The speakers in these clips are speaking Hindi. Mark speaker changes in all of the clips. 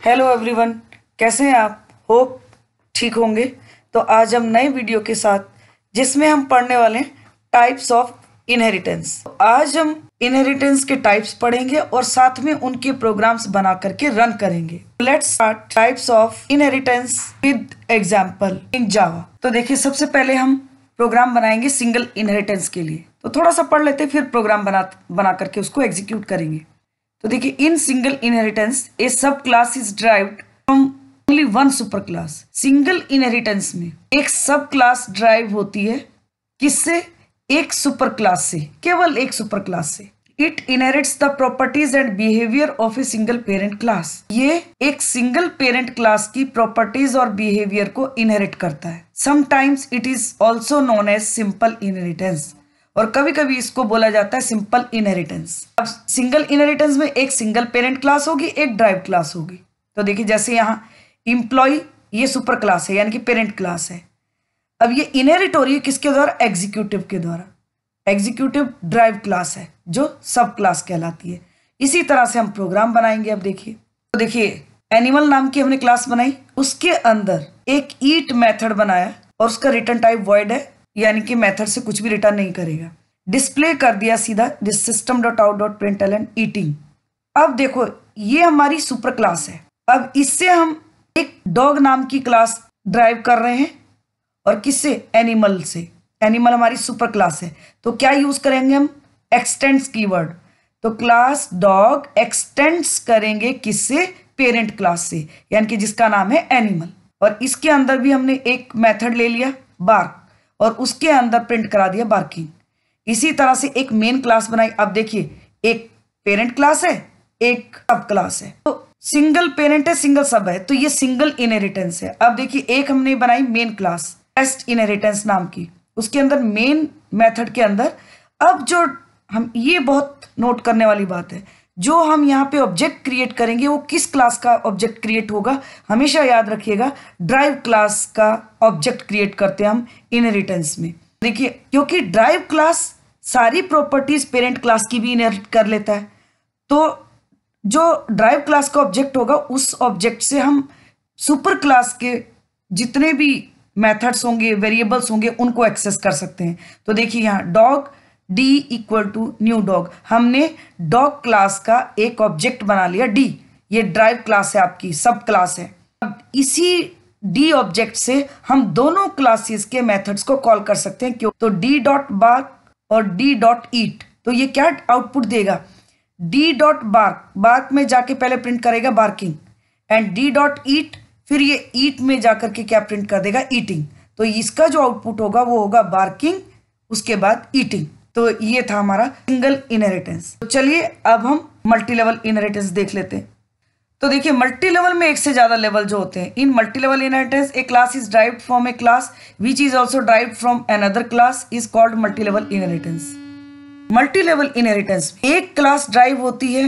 Speaker 1: हेलो एवरीवन, कैसे हैं आप? होप ठीक होंगे। तो आज हम नए वीडियो के साथ जिसमें हम पढ़ने वाले हैं टाइप्स ऑफ इनहेरिटेंस। आज हम इनहेरिटेंस के टाइप्स पढ़ेंगे और साथ में उनके प्रोग्राम्स बना करके रन करेंगे। Let's start types of inheritance with example in Java. तो देखिए, सबसे पहले हम प्रोग्राम बनाएंगे सिंगल इनहेरिटेंस के लिए। तो थोड़ा सा पढ़ लेते हैं, फिर प्रोग्राम बना करके उसको एग्जीक्यूट करेंगे। तो देखिए, इन सिंगल इनहेरिटेंस ए सब class is derived from only one super class. Single inheritance में एक सब क्लास ड्राइव होती है किससे? एक सुपर क्लास से, केवल एक सुपर क्लास से। It inherits the properties and behaviour of a single parent class. ये एक सिंगल पेरेंट क्लास की प्रॉपर्टीज और बिहेवियर को इनहेरिट करता है। Sometimes it is also known as simple inheritance, और कभी कभी इसको बोला जाता है सिंपल इनहेरिटेंस। अब सिंगल इनहेरिटेंस में एक सिंगल पेरेंट क्लास होगी, एक ड्राइव क्लास होगी। तो देखिए, जैसे यहाँ इम्प्लॉय ये सुपर क्लास है, यानी कि पेरेंट क्लास है। अब ये इनहेरिट हो रही है किसके द्वारा? एग्जीक्यूटिव के द्वारा। एग्जीक्यूटिव ड्राइव क्लास है जो सब क्लास कहलाती है। इसी तरह से हम प्रोग्राम बनाएंगे। अब देखिए, तो देखिए, एनिमल नाम की हमने क्लास बनाई, उसके अंदर एक ईट मेथड बनाया और उसका रिटर्न टाइप वॉइड है, यानी कि मेथड से कुछ भी रिटर्न नहीं करेगा। डिस्प्ले कर दिया सीधा this system dot out dot println eating. अब देखो, ये हमारी सुपर क्लास है। अब इससे हम एक डॉग नाम की क्लास ड्राइव कर रहे हैं, और किससे? एनिमल से। एनिमल हमारी सुपर क्लास है, तो क्या यूज करेंगे हम? X tends keyword. तो क्लास डॉग एक्सटेंड्स करेंगे किससे? पेरेंट क्लास से, यानी कि जिसका नाम है एनिमल। और इसके अंदर भी हमने एक मेथड ले लिया बार्क, और उसके अंदर प्रिंट करा दिया बार्किंग। इसी तरह से एक मेन क्लास बनाई। अब देखिए, एक पेरेंट क्लास है, एक सब क्लास है। तो सिंगल पेरेंट है, सिंगल सब है, तो ये सिंगल इनहेरिटेंस है। अब देखिए, एक हमने बनाई मेन क्लास टेस्ट इनहेरिटेंस नाम की, उसके अंदर मेन मेथड के अंदर अब जो हम, ये बहुत नोट करने वाली बात है, जो हम यहाँ पे ऑब्जेक्ट क्रिएट करेंगे वो किस क्लास का ऑब्जेक्ट क्रिएट होगा? हमेशा याद रखिएगा, ड्राइव क्लास का ऑब्जेक्ट क्रिएट करते हैं हम इनहेरिटेंस में। देखिए, क्योंकि ड्राइव क्लास सारी प्रॉपर्टीज पेरेंट क्लास की भी इनहेरिट कर लेता है, तो जो ड्राइव क्लास का ऑब्जेक्ट होगा उस ऑब्जेक्ट से हम सुपर क्लास के जितने भी मेथड्स होंगे, वेरिएबल्स होंगे, उनको एक्सेस कर सकते हैं। तो देखिए, यहाँ dog d equal to new dog, हमने डॉग क्लास का एक ऑब्जेक्ट बना लिया डी। ये ड्राइव क्लास है, आपकी सब क्लास है। अब इसी डी ऑब्जेक्ट से हम दोनों क्लासेस के मेथड्स को कॉल कर सकते हैं। क्यों? तो डी डॉट बार्क और डी डॉट ईट, तो ये क्या आउटपुट देगा? डी डॉट बार्क, बार्क में जाके पहले प्रिंट करेगा बार्किंग, एंड डी डॉट ईट, फिर ये ईट में जाकर के क्या प्रिंट कर देगा? ईटिंग। तो इसका जो आउटपुट होगा वो होगा बार्किंग, उसके बाद ईटिंग। तो ये था हमारा सिंगल इनहेरिटेंस। तो चलिए अब हम मल्टी लेवल इनहेरिटेंस देख लेते हैं। तो देखिए, मल्टी लेवल में एक से ज्यादा लेवल जो होते हैं। In multi level inheritance a class is derived from a class which is also derived from another class is called multi level inheritance. Multi level inheritance, एक क्लास ड्राइव होती है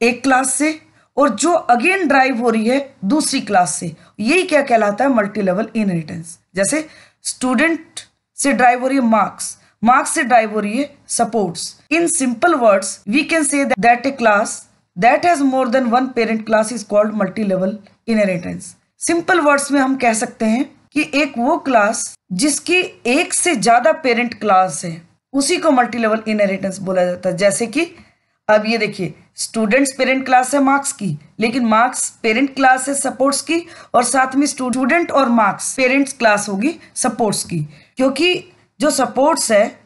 Speaker 1: एक क्लास से, और जो अगेन ड्राइव हो रही है दूसरी क्लास से, यही क्या कहलाता है? Multi level inheritance. जैसे स्टूडेंट से ड्राइव हो रही है मार्क्स, मार्क्स से ड्राइव हो रही है supports. In simple words we can say that a class that has more than one parent class is called multi level inheritance. Simple words में हम कह सकते हैं कि एक वो क्लास जिसकी एक से ज्यादा पेरेंट क्लास है, उसी को मल्टी लेवल इनहेरिटेंस बोला जाता है। जैसे कि अब ये देखिए, स्टूडेंट्स पेरेंट क्लास है मार्क्स की, लेकिन मार्क्स पेरेंट क्लास है सपोर्ट्स की, और साथ में स्टूडेंट और मार्क्स पेरेंट्स क्लास होगी सपोर्ट्स की। क्योंकि जो सपोर्ट्स है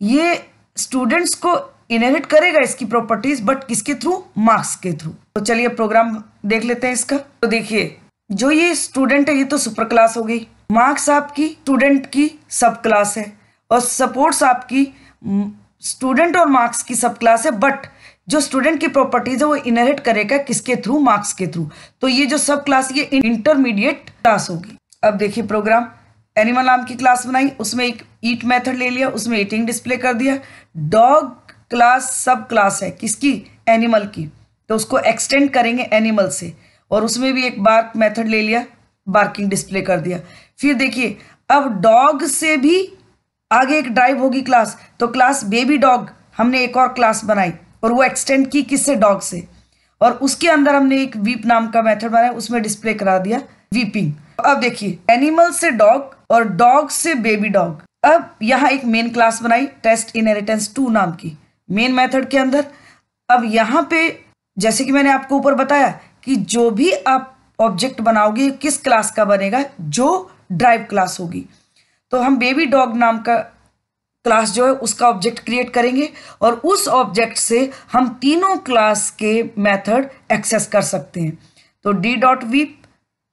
Speaker 1: ये स्टूडेंट्स को इनहेरिट करेगा इसकी प्रॉपर्टीज, बट किसके थ्रू? मार्क्स के थ्रू। तो चलिए प्रोग्राम देख लेते हैं इसका। तो देखिए, जो ये स्टूडेंट है ये तो सुपर क्लास हो गई, मार्क्स आपकी स्टूडेंट की सब क्लास है, और सपोर्ट्स आपकी स्टूडेंट और मार्क्स की सब क्लास है। बट जो स्टूडेंट की प्रॉपर्टीज है वो इनहेरिट करेगा किसके थ्रू? मार्क्स के थ्रू। तो ये जो सब क्लास ये इंटरमीडिएट क्लास होगी। अब देखिए प्रोग्राम, एनिमल नाम की क्लास बनाई, उसमें एक ईट मेथड ले लिया, उसमें ईटिंग डिस्प्ले कर दिया। डॉग क्लास सब क्लास है किसकी? एनिमल की, तो उसको एक्सटेंड करेंगे एनिमल से, और उसमें भी एक बार्क मेथड ले लिया, बार्किंग डिस्प्ले कर दिया। फिर देखिए, अब डॉग से भी आगे एक ड्राइव होगी क्लास, तो क्लास बेबी डॉग हमने एक और क्लास बनाई, और वो एक्सटेंड की किससे? डॉग से। और उसके अंदर हमने एक वीप नाम का मेथड बनाया, उसमें डिस्प्ले करा दिया वीपिंग। अब देखिए एनिमल से डॉग और डॉग से बेबी डॉग। अब यहाँ एक मेन क्लास बनाई टेस्ट इनहेरिटेंस 2 नाम की मेन मेथड के अंदर। अब यहाँ पे जैसे कि मैंने आपको ऊपर बताया कि जो भी आप ऑब्जेक्ट बनाओगे किस क्लास का बनेगा, जो ड्राइव क्लास होगी। तो हम बेबी डॉग नाम का क्लास जो है उसका ऑब्जेक्ट क्रिएट करेंगे और उस ऑब्जेक्ट से हम तीनों क्लास के मेथड एक्सेस कर सकते हैं। तो d.weep,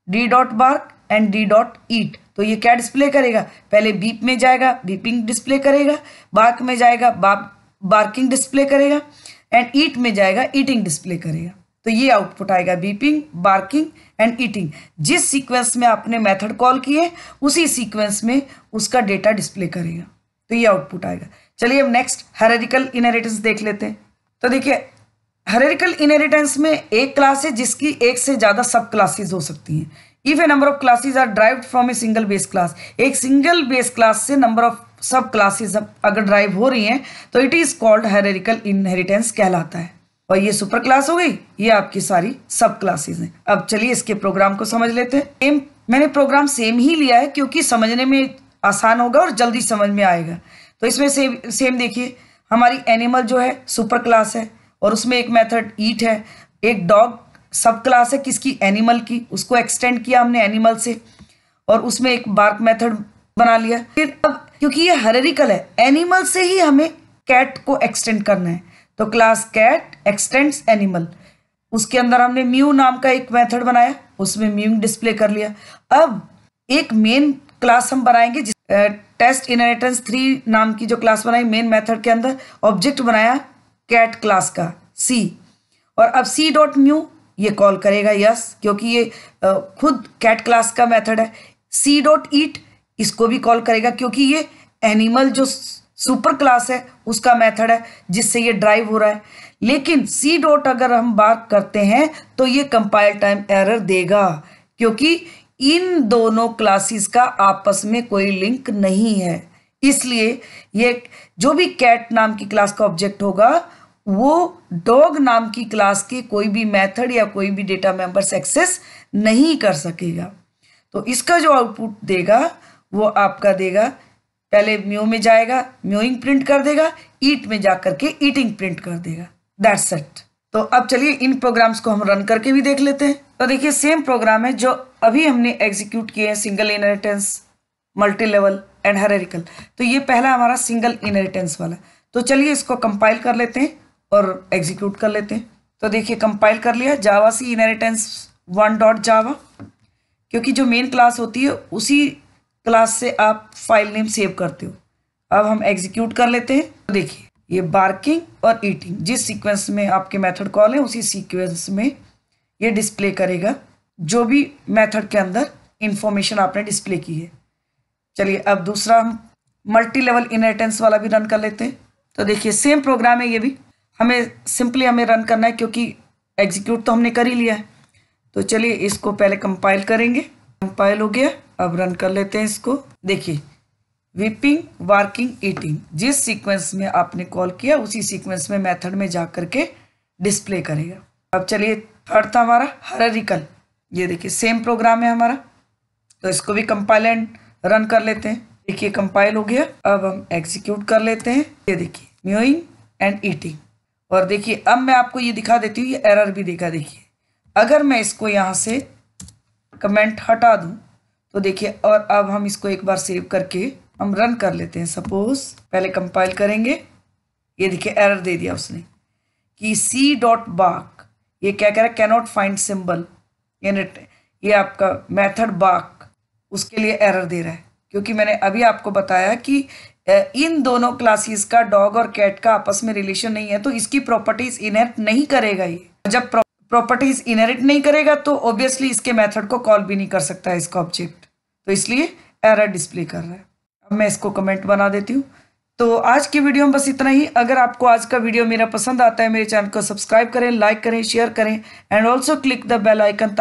Speaker 1: d.bark एंड d.eat। तो ये क्या डिस्प्ले करेगा, पहले बीप में जाएगा बीपिंग डिस्प्ले करेगा, बार्क में जाएगा बार्किंग डिस्प्ले करेगा एंड ईट में जाएगा ईटिंग डिस्प्ले करेगा। तो ये आउटपुट आएगा बीपिंग, बार्किंग एंड ईटिंग। जिस सीक्वेंस में आपने मेथड कॉल किए उसी सीक्वेंस में उसका डेटा डिस्प्ले करेगा। तो ये आउटपुट आएगा। चलिए अब नेक्स्ट हायरार्किकल इनहेरिटेंस देख लेते हैं। तो देखिए हायरार्किकल इनहेरिटेंस में एक क्लास है जिसकी एक से ज़्यादा सब क्लासेस हो सकती हैं। If a number of classes are derived from a single base class, एक सिंगल बेस क्लास से नंबर ऑफ सब क्लासेस अगर ड्राइव हो रही हैं तो it is called hierarchical inheritance कहलाता है। और ये सुपर क्लास हो गई, ये आपकी सारी सब क्लासेस हैं। अब चलिए इसके प्रोग्राम को समझ लेते हैं। मैंने प्रोग्राम सेम ही लिया है क्योंकि समझने में आसान होगा और जल्दी समझ में आएगा। तो इसमें सेम देखिए, हमारी एनिमल जो है सुपर क्लास है और उसमें एक मेथड ईट है। एक डॉग सब क्लास है किसकी, एनिमल की, उसको एक्सटेंड किया हमने एनिमल से और उसमें एक बार्क मेथड बना लिया। फिर अब क्योंकि ये हायरार्किकल है, एनिमल से ही हमें कैट को एक्सटेंड करना है। तो क्लास कैट एक्सटेंड्स एनिमल, उसके अंदर हमने म्यू नाम का एक मेथड बनाया, उसमें म्यू डिस्प्ले कर लिया। अब एक मेन क्लास हम बनाएंगे टेस्ट इनहेरिटेंस 3 नाम की जो क्लास बनाई मेन मेथड के अंदर, ऑब्जेक्ट बनाया कैट क्लास का सी, और अब c.new ये कॉल करेगा यस क्योंकि ये खुद कैट क्लास का मेथड है। c.eat इसको भी कॉल करेगा क्योंकि ये एनिमल जो सुपर क्लास है उसका मेथड है जिससे ये ड्राइव हो रहा है। लेकिन c डॉट अगर हम बार्क करते हैं तो ये कंपाइल टाइम एरर देगा क्योंकि इन दोनों क्लासेस का आपस में कोई लिंक नहीं है। इसलिए ये जो भी कैट नाम की क्लास का ऑब्जेक्ट होगा वो डॉग नाम की क्लास के कोई भी मेथड या कोई भी डेटा मेंबर्स एक्सेस नहीं कर सकेगा। तो इसका जो आउटपुट देगा वो आपका देगा, पहले म्यू में जाएगा म्यूइंग प्रिंट कर देगा, ईट में जाकर के ईटिंग प्रिंट कर देगा। That's it. तो अब चलिए इन प्रोग्राम्स को हम रन करके भी देख लेते हैं। तो देखिए सेम प्रोग्राम है जो अभी हमने एग्जीक्यूट किए हैं, single inheritance, multi level and hierarchical. तो ये पहला हमारा सिंगल इनहेरिटेंस वाला। तो चलिए इसको कंपाइल कर लेते हैं और एग्जीक्यूट कर लेते हैं। तो देखिए कंपाइल कर लिया जावा सी इनहेरिटेंस 1.java, क्योंकि जो मेन क्लास होती है उसी क्लास से आप फाइल नेम सेव करते हो। अब हम एग्जीक्यूट कर लेते हैं। तो देखिए ये बार्किंग और ईटिंग जिस सीक्वेंस में आपके मेथड कॉल है उसी सीक्वेंस में ये डिस्प्ले करेगा जो भी मेथड के अंदर इंफॉर्मेशन आपने डिस्प्ले की है। चलिए अब दूसरा हम मल्टी लेवल इनहेरिटेंस वाला भी रन कर लेते हैं। तो देखिए सेम प्रोग्राम है, ये भी हमें रन करना है क्योंकि एग्जीक्यूट तो हमने कर ही लिया है। तो चलिए इसको पहले कंपाइल करेंगे। कंपाइल हो गया, अब रन कर लेते हैं इसको। देखिए वीपिंग, बार्किंग, ईटिंग जिस सीक्वेंस में आपने कॉल किया उसी सीक्वेंस में मेथड में जा करके डिस्प्ले करेगा। अब चलिए थर्ड था हमारा हायरार्किकल। ये देखिए सेम प्रोग्राम है हमारा, तो इसको भी कंपाइल एंड रन कर लेते हैं। देखिए कंपाइल हो गया, अब हम एग्जीक्यूट कर लेते हैं। ये देखिए म्यूइंग एंड ईटिंग, और देखिए अब मैं आपको ये दिखा देती हूँ, ये एरर भी देखा। देखिए अगर मैं इसको यहाँ से कमेंट हटा दूँ तो देखिए, और अब हम इसको एक बार सेव करके हम रन कर लेते हैं। सपोज पहले कंपाइल करेंगे, ये देखिए एरर दे दिया उसने कि c.bark, ये क्या कह रहा है, कैनॉट फाइंड सिंबल, ये आपका मेथड बार्क उसके लिए एरर दे रहा है क्योंकि मैंने अभी आपको बताया कि इन दोनों क्लासेस का डॉग और कैट का आपस में रिलेशन नहीं है, तो इसकी प्रॉपर्टीज इनहेरिट नहीं करेगा। ये जब प्रॉपर्टीज इनहेरिट नहीं करेगा तो ऑब्वियसली इसके मेथड को कॉल भी नहीं कर सकता है इसका ऑब्जेक्ट, तो इसलिए एरर डिस्प्ले कर रहा है। अब मैं इसको कमेंट बना देती हूँ। तो आज की वीडियो में बस इतना ही। अगर आपको आज का वीडियो मेरा पसंद आता है, मेरे चैनल को सब्सक्राइब करें, लाइक करें, शेयर करें and also click the bell icon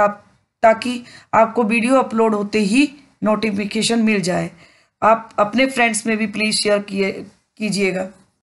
Speaker 1: ताकि आपको वीडियो अपलोड होते ही नोटिफिकेशन मिल जाए। आप अपने फ्रेंड्स में भी प्लीज़ शेयर कीजिएगा।